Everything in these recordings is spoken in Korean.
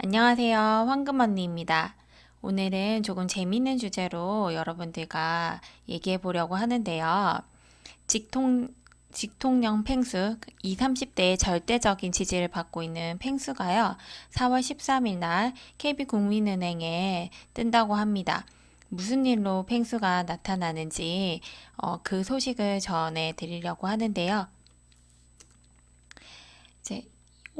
안녕하세요. 황금 언니입니다. 오늘은 조금 재밌는 주제로 여러분들과 얘기해 보려고 하는데요. 직통, 직통령 펭수, 20, 30대의 절대적인 지지를 받고 있는 펭수가요, 4월 13일 날 KB국민은행에 뜬다고 합니다. 무슨 일로 펭수가 나타나는지 그 소식을 전해 드리려고 하는데요. 이제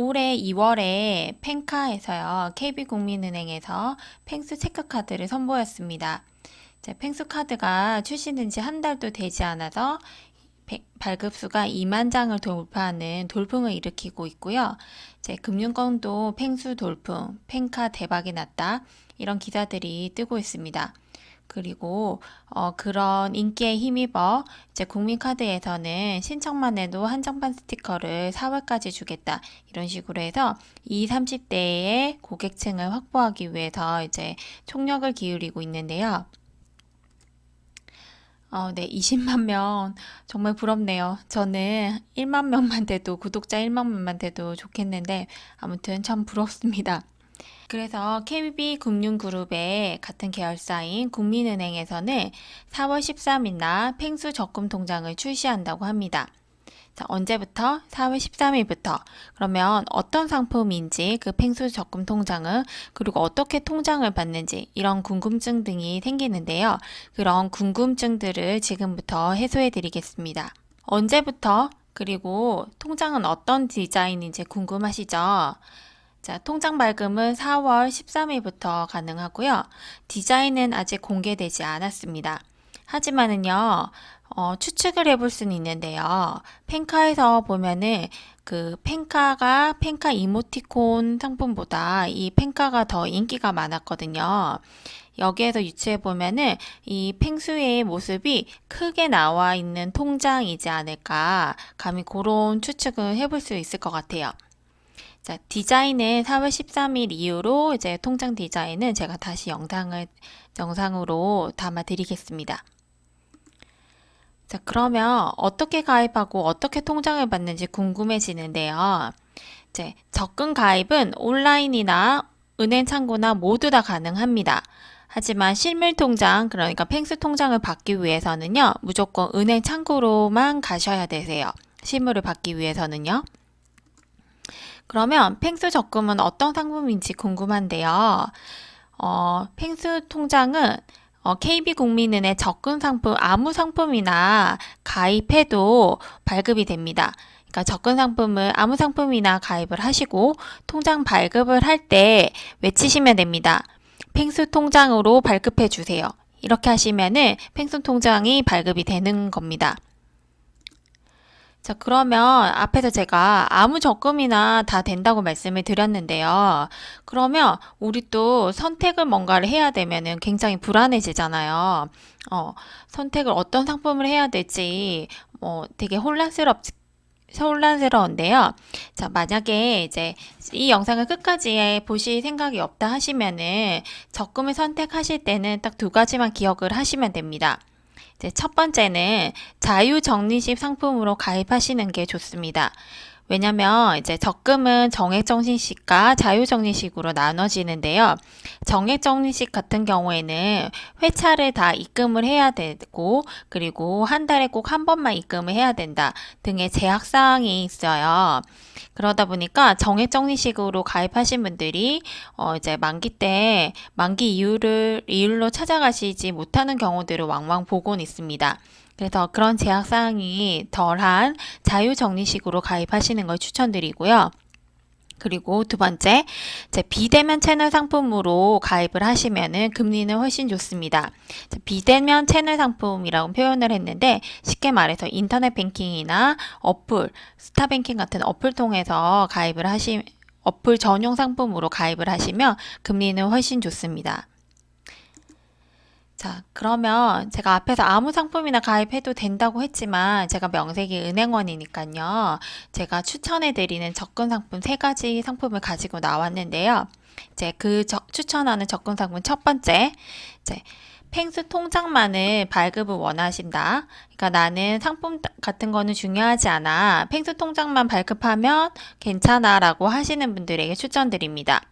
올해 2월에 펜카에서요, KB국민은행에서 펭수 체크카드를 선보였습니다. 이제 펭수 카드가 출시된 지 한 달도 되지 않아서 발급수가 2만 장을 돌파하는 돌풍을 일으키고 있고요. 이제 금융권도 펭수 돌풍, 펜카 대박이 났다, 이런 기사들이 뜨고 있습니다. 그리고 그런 인기에 힘입어 이제 국민카드에서는 신청만 해도 한정판 스티커를 4월까지 주겠다, 이런 식으로 해서 20, 30대의 고객층을 확보하기 위해서 이제 총력을 기울이고 있는데요. 네, 20만 명 정말 부럽네요. 저는 1만 명만 돼도, 구독자 1만 명만 돼도 좋겠는데 아무튼 참 부럽습니다. 그래서 KB금융그룹의 같은 계열사인 국민은행에서는 4월 13일 날 펭수 적금 통장을 출시한다고 합니다. 자, 언제부터? 4월 13일부터. 그러면 어떤 상품인지, 그 펭수 적금 통장은, 그리고 어떻게 통장을 받는지, 이런 궁금증 등이 생기는데요. 그런 궁금증들을 지금부터 해소해 드리겠습니다. 언제부터? 그리고 통장은 어떤 디자인인지 궁금하시죠? 자, 통장 발금은 4월 13일부터 가능하고요. 디자인은 아직 공개되지 않았습니다. 하지만은요, 추측을 해볼 수는 있는데요. 펜카에서 보면은 그 펜카가 펜카 이모티콘 상품보다 이 펜카가 더 인기가 많았거든요. 여기에서 유추해 보면은 이 펭수의 모습이 크게 나와 있는 통장이지 않을까, 감히 그런 추측을 해볼 수 있을 것 같아요. 자, 디자인은 4월 13일 이후로 이제 통장 디자인은 제가 다시 영상으로 담아 드리겠습니다. 자, 그러면 어떻게 가입하고 어떻게 통장을 받는지 궁금해지는데요. 이제 적금 가입은 온라인이나 은행 창구나 모두 다 가능합니다. 하지만 실물 통장, 그러니까 펭수 통장을 받기 위해서는요, 무조건 은행 창구로만 가셔야 되세요. 실물을 받기 위해서는요. 그러면 펭수 적금은 어떤 상품인지 궁금한데요. 펭수 통장은 KB국민은행 적금 상품, 아무 상품이나 가입해도 발급이 됩니다. 그러니까 적금 상품을 아무 상품이나 가입을 하시고 통장 발급을 할 때 외치시면 됩니다. 펭수 통장으로 발급해 주세요. 이렇게 하시면은 펭수 통장이 발급이 되는 겁니다. 자, 그러면 앞에서 제가 아무 적금이나 다 된다고 말씀을 드렸는데요. 그러면 우리 또 선택을 뭔가를 해야 되면은 굉장히 불안해지잖아요. 선택을 어떤 상품을 해야 될지 되게 혼란스러운데요. 자, 만약에 이제 이 영상을 끝까지 보실 생각이 없다 하시면은 적금을 선택하실 때는 딱 두 가지만 기억을 하시면 됩니다. 이제 첫 번째는 자유적립식 상품으로 가입하시는 게 좋습니다. 왜냐면 이제 적금은 정액정리식과 자유정리식으로 나눠지는데요. 정액정리식 같은 경우에는 회차를 다 입금을 해야 되고, 그리고 한 달에 꼭 한 번만 입금을 해야 된다 등의 제약사항이 있어요. 그러다 보니까 정액정리식으로 가입하신 분들이 이제 만기 때 만기 이율로 찾아가시지 못하는 경우들을 왕왕 보곤 있습니다. 그래서 그런 제약사항이 덜한 자유정리식으로 가입하시는 걸 추천드리고요. 그리고 두 번째, 비대면 채널 상품으로 가입을 하시면은 금리는 훨씬 좋습니다. 비대면 채널 상품이라고 표현을 했는데, 쉽게 말해서 인터넷 뱅킹이나 어플, 스타뱅킹 같은 어플 통해서 어플 전용 상품으로 가입을 하시면 금리는 훨씬 좋습니다. 자, 그러면 제가 앞에서 아무 상품이나 가입해도 된다고 했지만 제가 명색이 은행원이니까요. 제가 추천해드리는 접근 상품 세 가지 상품을 가지고 나왔는데요. 이제 추천하는 접근 상품 첫 번째, 이제 펭수 통장만을 발급을 원하신다. 그러니까 나는 상품 같은 거는 중요하지 않아, 펭수 통장만 발급하면 괜찮아 라고 하시는 분들에게 추천드립니다.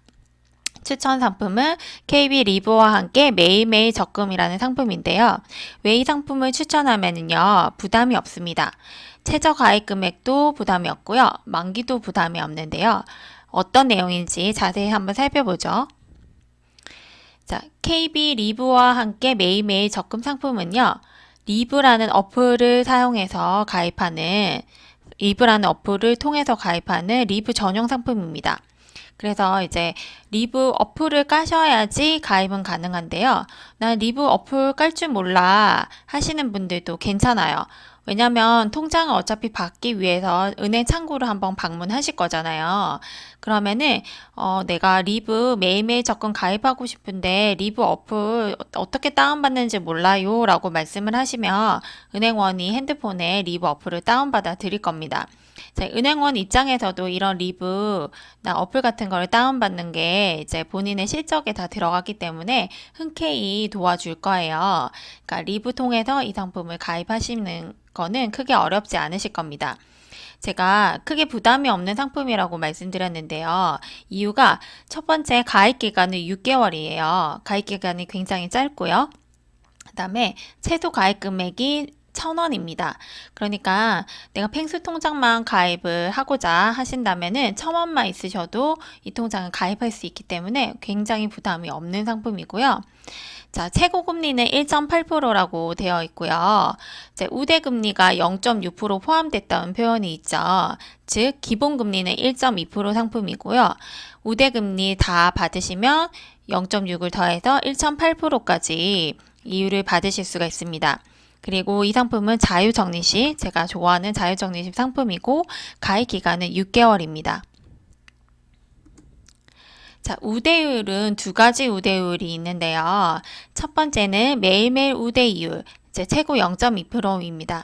추천 상품은 KB 리브와 함께 매일매일 적금이라는 상품인데요. 왜 이 상품을 추천하면요 부담이 없습니다. 최저 가입 금액도 부담이 없고요. 만기도 부담이 없는데요. 어떤 내용인지 자세히 한번 살펴보죠. 자, KB 리브와 함께 매일매일 적금 상품은요. 리브라는 어플을 사용해서 가입하는 리브라는 어플을 통해서 가입하는 리브 전용 상품입니다. 그래서 이제 리브 어플을 까셔야지 가입은 가능한데요. 난 리브 어플 깔 줄 몰라 하시는 분들도 괜찮아요. 왜냐면 통장을 어차피 받기 위해서 은행 창구를 한번 방문하실 거잖아요. 그러면은 내가 리브 매일매일 적금 가입하고 싶은데 리브 어플 어떻게 다운받는지 몰라요 라고 말씀을 하시면 은행원이 핸드폰에 리브 어플을 다운받아 드릴 겁니다. 자, 은행원 입장에서도 이런 리브나 어플 같은 거를 다운받는 게 이제 본인의 실적에 다 들어가기 때문에 흔쾌히 도와줄 거예요. 그러니까 리브 통해서 이 상품을 가입하시는 거는 크게 어렵지 않으실 겁니다. 제가 크게 부담이 없는 상품이라고 말씀드렸는데요. 이유가 첫 번째 가입 기간은 6개월이에요. 가입 기간이 굉장히 짧고요. 그 다음에 최소 가입 금액이 1,000원입니다. 그러니까 내가 펭수 통장만 가입을 하고자 하신다면은 1,000원만 있으셔도 이 통장을 가입할 수 있기 때문에 굉장히 부담이 없는 상품이고요. 자, 최고 금리는 1.8%라고 되어 있고요. 이제 우대 금리가 0.6% 포함됐다는 표현이 있죠. 즉, 기본 금리는 1.2% 상품이고요. 우대 금리 다 받으시면 0.6을 더해서 1.8%까지 이율을 받으실 수가 있습니다. 그리고 이 상품은 자유적립식, 제가 좋아하는 자유적립식 상품이고 가입 기간은 6개월입니다. 자, 우대율은 두 가지 우대율이 있는데요. 첫 번째는 매일매일 우대이율, 이제 최고 0.2%입니다.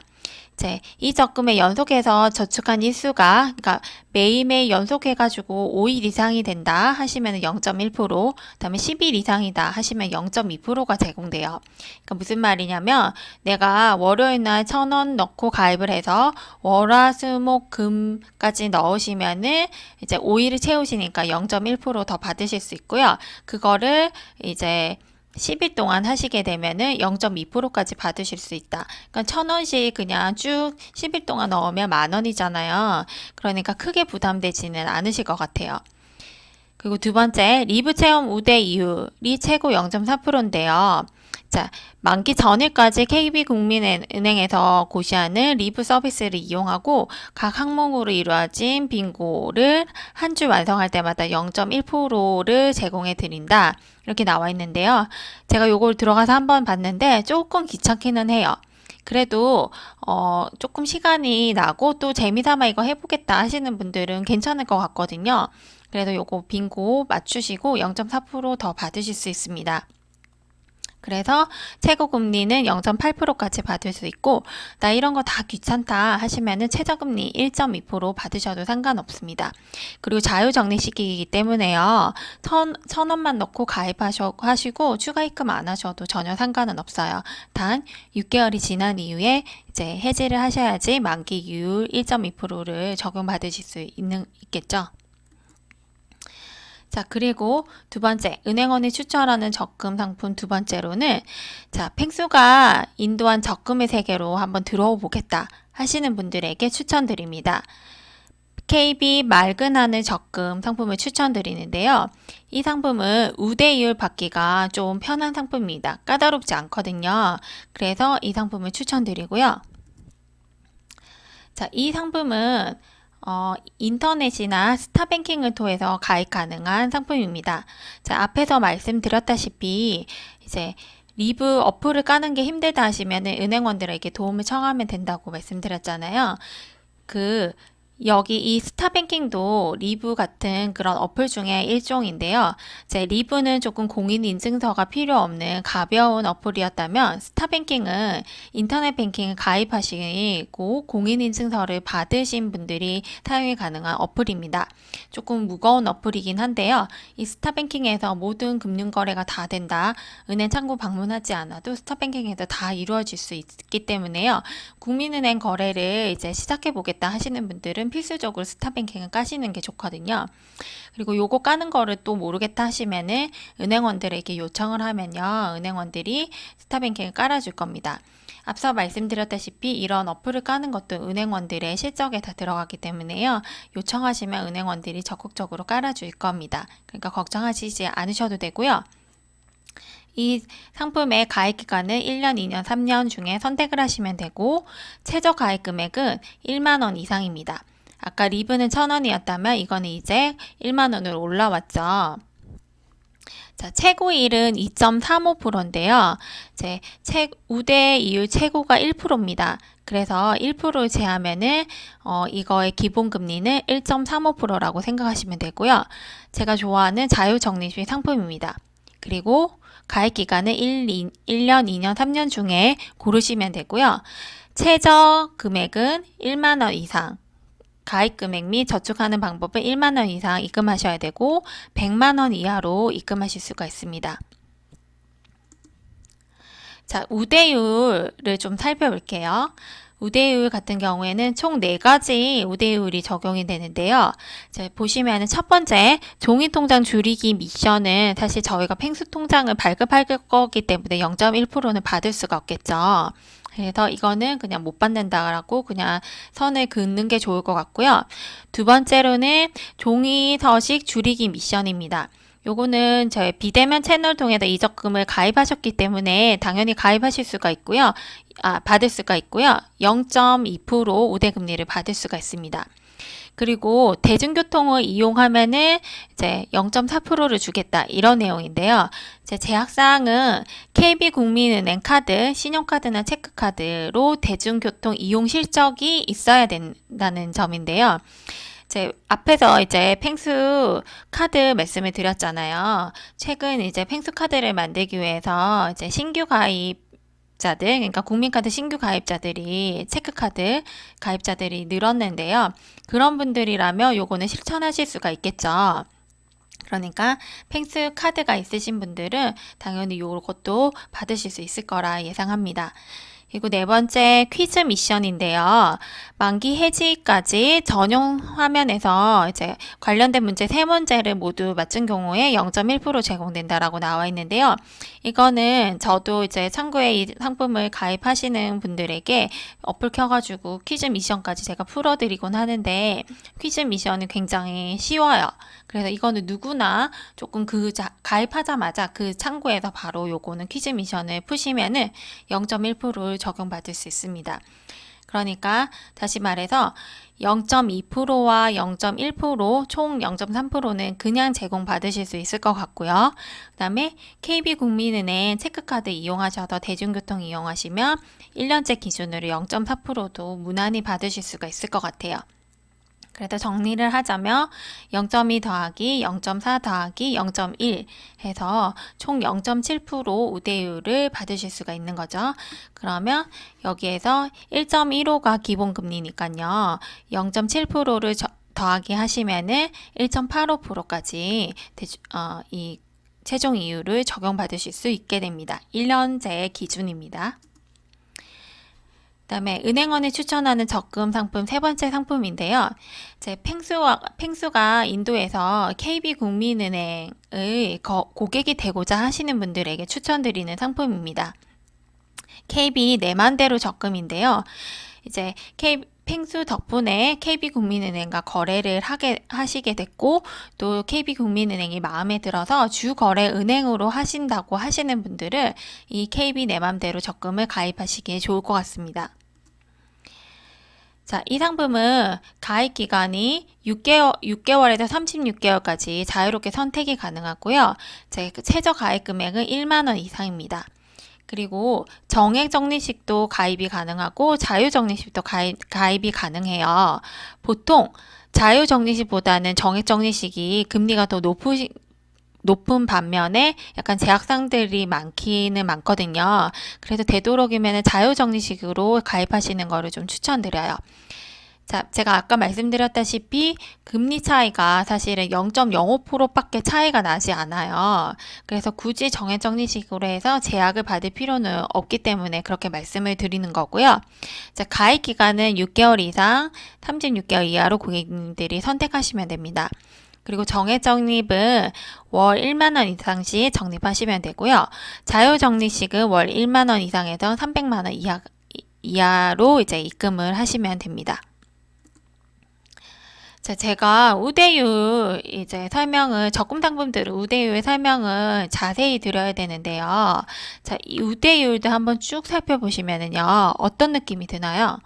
이 적금에 연속해서 저축한 일수가 그러니까 매일매일 연속해가지고 5일 이상이 된다 하시면 0.1%, 그다음에 10일 이상이다 하시면 0.2%가 제공돼요. 그러니까 무슨 말이냐면 내가 월요일 날 1,000원 넣고 가입을 해서 월화수목금까지 넣으시면은 이제 5일을 채우시니까 0.1%더 받으실 수 있고요. 그거를 이제 10일 동안 하시게 되면은 0.2%까지 받으실 수 있다. 그러니까 1,000원씩 그냥 쭉 10일 동안 넣으면 10,000원이잖아요. 그러니까 크게 부담되지는 않으실 것 같아요. 그리고 두 번째, 리브 체험 우대 이율이 최고 0.4%인데요. 자, 만기 전일까지 KB국민은행에서 고시하는 리브 서비스를 이용하고 각 항목으로 이루어진 빙고를 한 주 완성할 때마다 0.1%를 제공해 드린다. 이렇게 나와 있는데요. 제가 요걸 들어가서 한번 봤는데 조금 귀찮기는 해요. 그래도 조금 시간이 나고 또 재미삼아 이거 해보겠다 하시는 분들은 괜찮을 것 같거든요. 그래서 요거 빙고 맞추시고 0.4%더 받으실 수 있습니다. 그래서 최고 금리는 0.8%까지 받을 수 있고 나 이런 거 다 귀찮다 하시면은 최저금리 1.2% 받으셔도 상관없습니다. 그리고 자유적립식이기 때문에요. 1,000원만 넣고 가입하시고 추가 입금 안 하셔도 전혀 상관은 없어요. 단 6개월이 지난 이후에 이제 해지를 하셔야지 만기 이율 1.2%를 적용받으실 수 있겠죠. 자, 그리고 두 번째, 은행원이 추천하는 적금 상품 두 번째로는 자, 펭수가 인도한 적금의 세계로 한번 들어오 보겠다 하시는 분들에게 추천드립니다. KB 맑은 하늘 적금 상품을 추천드리는데요. 이 상품은 우대이율 받기가 좀 편한 상품입니다. 까다롭지 않거든요. 그래서 이 상품을 추천드리고요. 자, 이 상품은 인터넷이나 스타뱅킹을 통해서 가입 가능한 상품입니다. 자, 앞에서 말씀드렸다시피 이제 리브 어플을 까는 게 힘들다 하시면 은행원들에게 도움을 청하면 된다고 말씀드렸잖아요. 여기 이 스타뱅킹도 리브 같은 그런 어플 중에 일종인데요. 리브는 조금 공인인증서가 필요 없는 가벼운 어플이었다면 스타뱅킹은 인터넷 뱅킹을 가입하시고 공인인증서를 받으신 분들이 사용이 가능한 어플입니다. 조금 무거운 어플이긴 한데요. 이 스타뱅킹에서 모든 금융거래가 다 된다. 은행 창구 방문하지 않아도 스타뱅킹에서 다 이루어질 수 있기 때문에요. 국민은행 거래를 이제 시작해 보겠다 하시는 분들은 필수적으로 스타뱅킹을 까시는 게 좋거든요. 그리고 요거 까는 거를 또 모르겠다 하시면은 은행원들에게 요청을 하면요, 은행원들이 스타뱅킹을 깔아줄 겁니다. 앞서 말씀드렸다시피 이런 어플을 까는 것도 은행원들의 실적에 다 들어가기 때문에요. 요청하시면 은행원들이 적극적으로 깔아줄 겁니다. 그러니까 걱정하시지 않으셔도 되고요. 이 상품의 가입 기간은 1년, 2년, 3년 중에 선택을 하시면 되고 최저 가입 금액은 1만 원 이상입니다. 아까 리브는 1,000원이었다면 이거는 이제 1만 원으로 올라왔죠. 자, 최고일은 2.35%인데요. 제 우대 이율 최고가 1%입니다. 그래서 1%를 제하면은 이거의 기본 금리는 1.35%라고 생각하시면 되고요. 제가 좋아하는 자유적립식 상품입니다. 그리고 가입 기간은 1년, 2년, 3년 중에 고르시면 되고요. 최저 금액은 1만 원 이상. 가입 금액 및 저축하는 방법은 1만 원 이상 입금하셔야 되고 100만 원 이하로 입금하실 수가 있습니다. 자, 우대율을 좀 살펴볼게요. 우대율 같은 경우에는 총 4가지 우대율이 적용이 되는데요. 자, 보시면은 첫 번째 종이통장 줄이기 미션은 사실 저희가 팽수통장을 발급할 거기 때문에 0.1%는 받을 수가 없겠죠. 그래서 이거는 그냥 못 받는다라고 그냥 선을 긋는 게 좋을 것 같고요. 두 번째로는 종이 서식 줄이기 미션입니다. 요거는 저희 비대면 채널 통해서 이적금을 가입하셨기 때문에 당연히 가입하실 수가 있고요. 받을 수가 있고요. 0.2% 우대금리를 받을 수가 있습니다. 그리고 대중교통을 이용하면은 이제 0.4%를 주겠다 이런 내용인데요. 제 제약사항은 KB국민은행 카드, 신용카드나 체크카드로 대중교통 이용 실적이 있어야 된다는 점인데요. 제 앞에서 이제 팽수 카드 말씀을 드렸잖아요. 최근 이제 팽수 카드를 만들기 위해서 이제 신규 가입자들, 그러니까 국민카드 신규 가입자들이 체크카드 가입자들이 늘었는데요. 그런 분들이라면 요거는 실천하실 수가 있겠죠. 그러니까 팽수 카드가 있으신 분들은 당연히 요것도 받으실 수 있을 거라 예상합니다. 그리고 네 번째 퀴즈 미션인데요. 만기 해지까지 전용 화면에서 이제 관련된 문제 3문제를 모두 맞춘 경우에 0.1% 제공된다라고 나와 있는데요. 이거는 저도 이제 참고에 이 상품을 가입하시는 분들에게 어플 켜가지고 퀴즈 미션까지 제가 풀어드리곤 하는데 퀴즈 미션은 굉장히 쉬워요. 그래서 이거는 누구나 조금 가입하자마자 그 창구에서 바로 요거는 퀴즈 미션을 푸시면은 0.1%를 적용받을 수 있습니다. 그러니까 다시 말해서 0.2%와 0.1%, 총 0.3%는 그냥 제공받으실 수 있을 것 같고요. 그 다음에 KB국민은행 체크카드 이용하셔서 대중교통 이용하시면 1년째 기준으로 0.4%도 무난히 받으실 수가 있을 것 같아요. 그래서 정리를 하자면 0.2 더하기 0.4 더하기 0.1 해서 총 0.7% 우대율을 받으실 수가 있는 거죠. 그러면 여기에서 1.15가 기본금리니까요. 0.7%를 더하기 하시면은 1.85%까지 이 최종 이율을 적용받으실 수 있게 됩니다. 1년제 기준입니다. 그다음에 은행원이 추천하는 적금 상품 세 번째 상품인데요. 제 팽수가 인도에서 KB국민은행의 고객이 되고자 하시는 분들에게 추천드리는 상품입니다. KB 내 맘대로 적금인데요. 이제 팽수 덕분에 KB국민은행과 거래를 하시게 됐고 또 KB국민은행이 마음에 들어서 주거래 은행으로 하신다고 하시는 분들은 이 KB 내 맘대로 적금을 가입하시기에 좋을 것 같습니다. 자, 이 상품은 가입 기간이 6개월에서 36개월까지 자유롭게 선택이 가능하고요. 최저 가입 금액은 1만 원 이상입니다. 그리고 정액 적립식도 가입이 가능하고 자유 적립식도 가입이 가능해요. 보통 자유 적립식보다는 정액 적립식이 금리가 더 높은 반면에 약간 제약사항들이 많기는 많거든요. 그래서 되도록이면 자유 적립식으로 가입하시는 거를 좀 추천드려요. 자, 제가 아까 말씀드렸다시피 금리 차이가 사실은 0.05%밖에 차이가 나지 않아요. 그래서 굳이 정액적리식으로 해서 제약을 받을 필요는 없기 때문에 그렇게 말씀을 드리는 거고요. 자, 가입 기간은 6개월 이상, 36개월 이하로 고객님들이 선택하시면 됩니다. 그리고 정액적립은 월 1만 원 이상씩 적립하시면 되고요. 자유적립식은 월 1만 원 이상에서 300만 원 이하로 이제 입금을 하시면 됩니다. 자, 제가 우대율 이제 설명을, 적금 상품들 우대율 설명을 자세히 드려야 되는데요. 자, 이 우대율도 한번 쭉 살펴보시면은요, 어떤 느낌이 드나요?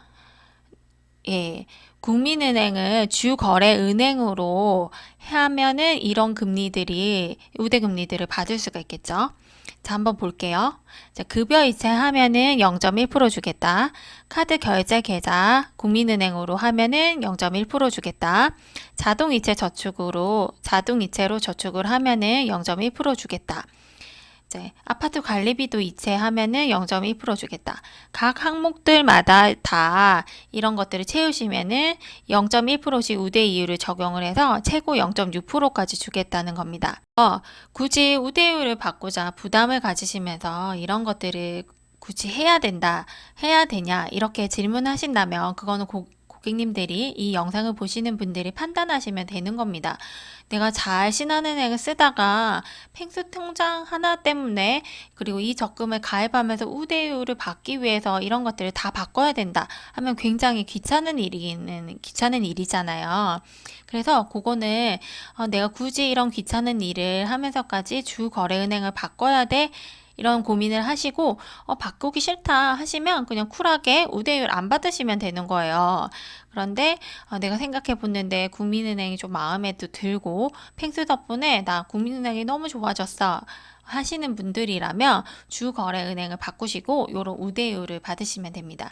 예. 국민은행을 주거래 은행으로 하면은 이런 금리들이, 우대 금리들을 받을 수가 있겠죠. 자, 한번 볼게요. 자, 급여 이체하면은 0.1% 주겠다. 카드 결제 계좌 국민은행으로 하면은 0.1% 주겠다. 자동 이체로 저축을 하면은 0.1% 주겠다. 이제 아파트 관리비도 이체하면은 0.2% 주겠다. 각 항목들마다 다 이런 것들을 채우시면은 0.1%씩 우대 이율을 적용을 해서 최고 0.6%까지 주겠다는 겁니다. 굳이 우대율을 받고자 부담을 가지시면서 이런 것들을 굳이 해야 된다, 해야 되냐 이렇게 질문하신다면 그거는 고객님들이 이 영상을 보시는 분들이 판단하시면 되는 겁니다. 내가 잘 신한은행을 쓰다가 펭수 통장 하나 때문에 그리고 이 적금을 가입하면서 우대율을 받기 위해서 이런 것들을 다 바꿔야 된다 하면 굉장히 귀찮은 일이잖아요. 그래서 그거는 내가 굳이 이런 귀찮은 일을 하면서까지 주거래은행을 바꿔야 돼? 이런 고민을 하시고 바꾸기 싫다 하시면 그냥 쿨하게 우대율 안 받으시면 되는 거예요. 그런데 내가 생각해 봤는데 국민은행이 좀 마음에도 들고 펭수 덕분에 나 국민은행이 너무 좋아졌어 하시는 분들이라면 주거래은행을 바꾸시고 요런 우대율을 받으시면 됩니다.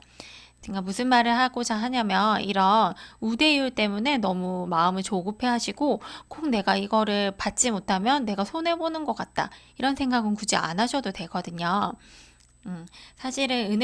제가 무슨 말을 하고자 하냐면 이런 우대율 때문에 너무 마음을 조급해 하시고 꼭 내가 이거를 받지 못하면 내가 손해보는 것 같다. 이런 생각은 굳이 안 하셔도 되거든요. 사실은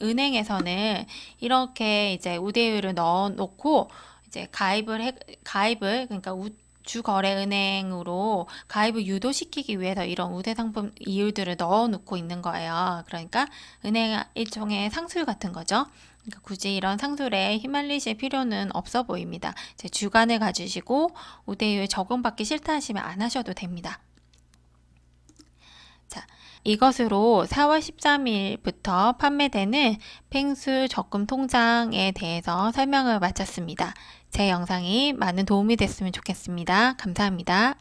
은행에서는 이렇게 이제 우대율을 넣어 놓고 이제 그러니까 주거래은행으로 가입을 유도시키기 위해서 이런 우대 상품 이율들을 넣어 놓고 있는 거예요. 그러니까 은행 일종의 상술 같은 거죠. 그러니까 굳이 이런 상술에 휘말리실 필요는 없어 보입니다. 제 주관을 가지시고 우대율 적용받기 싫다 하시면 안 하셔도 됩니다. 자, 이것으로 4월 13일부터 판매되는 펭수 적금 통장에 대해서 설명을 마쳤습니다. 제 영상이 많은 도움이 됐으면 좋겠습니다. 감사합니다.